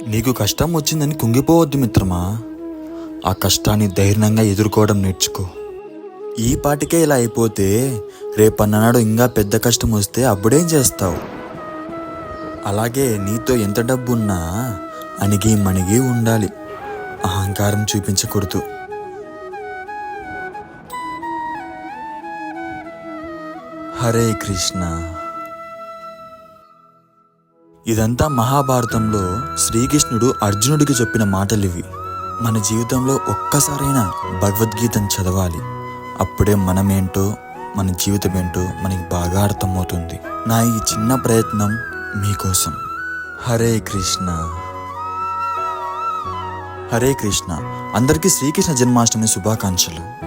నీకు కష్టం వచ్చిందని కుంగిపోవద్దు మిత్రమా. ఆ కష్టాన్ని ధైర్యంగా ఎదుర్కోవడం నేర్చుకో. ఈ పాటికే ఇలా అయిపోతే రేపన్ననాడు ఇంకా పెద్ద కష్టం వస్తే అప్పుడేం చేస్తావు? అలాగే నీతో ఎంత డబ్బున్నా అణిగి మణిగి ఉండాలి, అహంకారం చూపించకూడదు. హరే కృష్ణ. ఇదంతా మహాభారతంలో శ్రీకృష్ణుడు అర్జునుడికి చెప్పిన మాటలివి. మన జీవితంలో ఒక్కసారైనా భగవద్గీతను చదవాలి. అప్పుడే మనమేంటో మన జీవితం ఏంటో మనకి బాగా అర్థమవుతుంది. నా ఈ చిన్న ప్రయత్నం మీకోసం. హరే కృష్ణ. హరే కృష్ణ. అందరికీ శ్రీకృష్ణ జన్మాష్టమి శుభాకాంక్షలు.